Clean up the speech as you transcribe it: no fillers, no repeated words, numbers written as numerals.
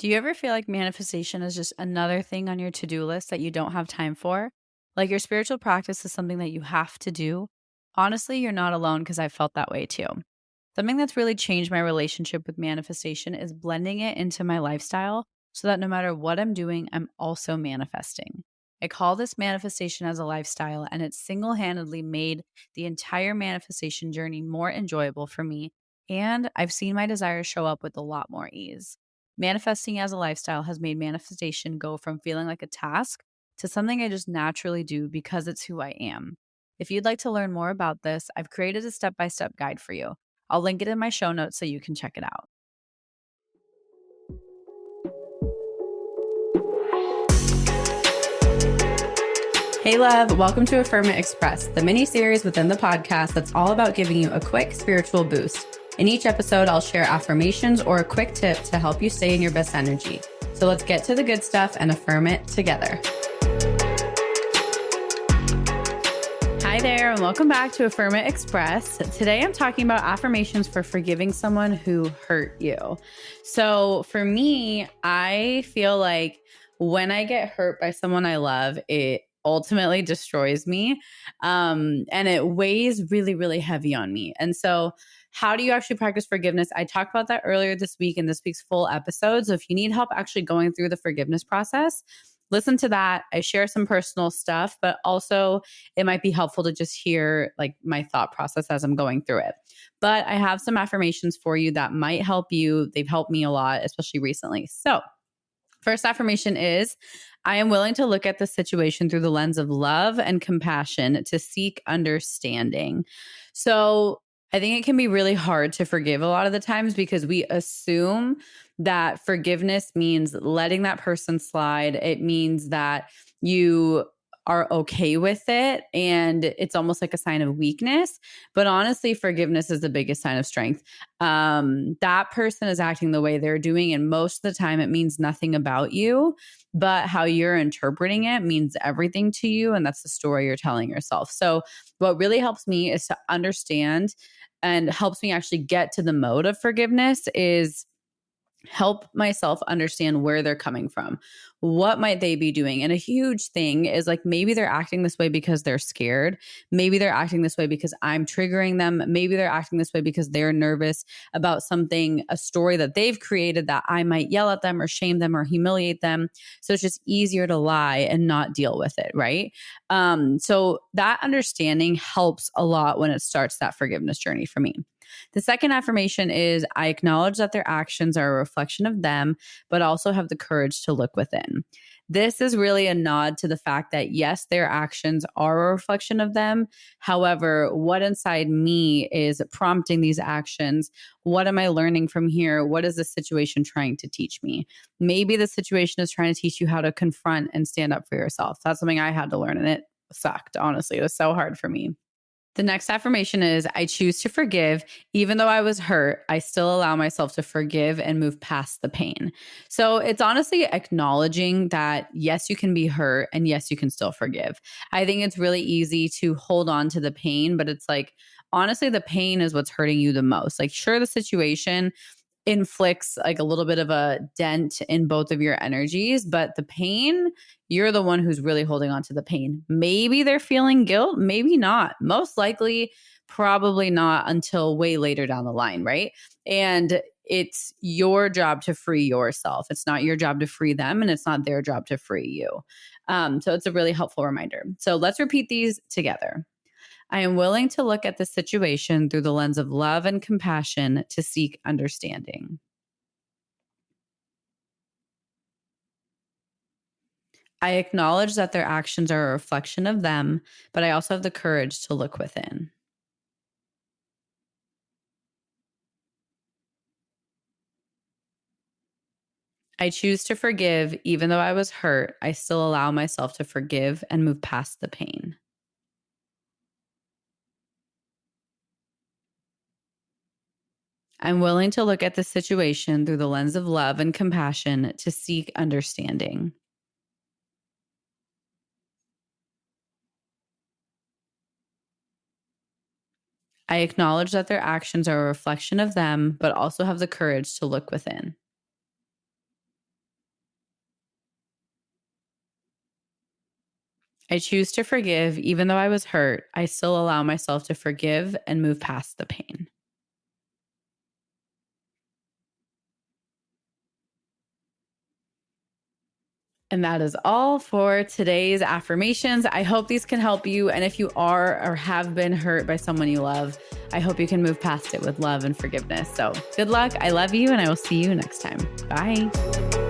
Do you ever feel like manifestation is just another thing on your to-do list that you don't have time for? Like your spiritual practice is something that you have to do? Honestly, you're not alone because I felt that way too. Something that's really changed my relationship with manifestation is blending it into my lifestyle so that no matter what I'm doing, I'm also manifesting. I call this manifestation as a lifestyle, and it's single handedly made the entire manifestation journey more enjoyable for me. And I've seen my desires show up with a lot more ease. Manifesting as a lifestyle has made manifestation go from feeling like a task to something I just naturally do because it's who I am. If you'd like to learn more about this, I've created a step by step guide for you. I'll link it in my show notes so you can check it out. Hey, love, welcome to Affirm It Express, the mini series within the podcast that's all about giving you a quick spiritual boost. In each episode, I'll share affirmations or a quick tip to help you stay in your best energy. So let's get to the good stuff and affirm it together. Hi there, and welcome back to Affirm It Express. Today, I'm talking about affirmations for forgiving someone who hurt you. So for me, I feel like when I get hurt by someone I love, it ultimately destroys me. And it weighs really, really heavy on me. And so how do you actually practice forgiveness? I talked about that earlier this week in this week's full episode. So if you need help actually going through the forgiveness process, listen to that. I share some personal stuff, but also it might be helpful to just hear like my thought process as I'm going through it. But I have some affirmations for you that might help you. They've helped me a lot, especially recently. So, first affirmation is I am willing to look at the situation through the lens of love and compassion to seek understanding. So, I think it can be really hard to forgive a lot of the times because we assume that forgiveness means letting that person slide. It means that you are okay with it and it's almost like a sign of weakness. But honestly, forgiveness is the biggest sign of strength. That person is acting the way they're doing, and most of the time it means nothing about you, but how you're interpreting it means everything to you. And that's the story you're telling yourself. So, what really helps me is to understand and helps me actually get to the mode of forgiveness is help myself understand where they're coming from. What might they be doing? And a huge thing is like maybe they're acting this way because they're scared. Maybe they're acting this way because I'm triggering them. Maybe they're acting this way because they're nervous about something, a story that they've created that I might yell at them or shame them or humiliate them. So it's just easier to lie and not deal with it, right? So that understanding helps a lot when it starts that forgiveness journey for me. The second affirmation is I acknowledge that their actions are a reflection of them, but also have the courage to look within. This is really a nod to the fact that, yes, their actions are a reflection of them. However, what inside me is prompting these actions? What am I learning from here? What is the situation trying to teach me? Maybe the situation is trying to teach you how to confront and stand up for yourself. That's something I had to learn, and it sucked, honestly. It was so hard for me. The next affirmation is I choose to forgive. Even though I was hurt, I still allow myself to forgive and move past the pain. So it's honestly acknowledging that, yes, you can be hurt and yes, you can still forgive. I think it's really easy to hold on to the pain, but it's like, honestly, the pain is what's hurting you the most. Like, sure, the situation inflicts like a little bit of a dent in both of your energies, but the pain, you're the one who's really holding on to the pain. Maybe they're feeling guilt, maybe not. Most likely, probably not until way later down the line, right? And it's your job to free yourself. It's not your job to free them, and it's not their job to free you. So it's a really helpful reminder. So let's repeat these together. I am willing to look at the situation through the lens of love and compassion to seek understanding. I acknowledge that their actions are a reflection of them, but I also have the courage to look within. I choose to forgive. Even though I was hurt, I still allow myself to forgive and move past the pain. I'm willing to look at the situation through the lens of love and compassion to seek understanding. I acknowledge that their actions are a reflection of them, but also have the courage to look within. I choose to forgive. Even though I was hurt, I still allow myself to forgive and move past the pain. And that is all for today's affirmations. I hope these can help you. And if you are or have been hurt by someone you love, I hope you can move past it with love and forgiveness. So good luck. I love you, and I will see you next time. Bye.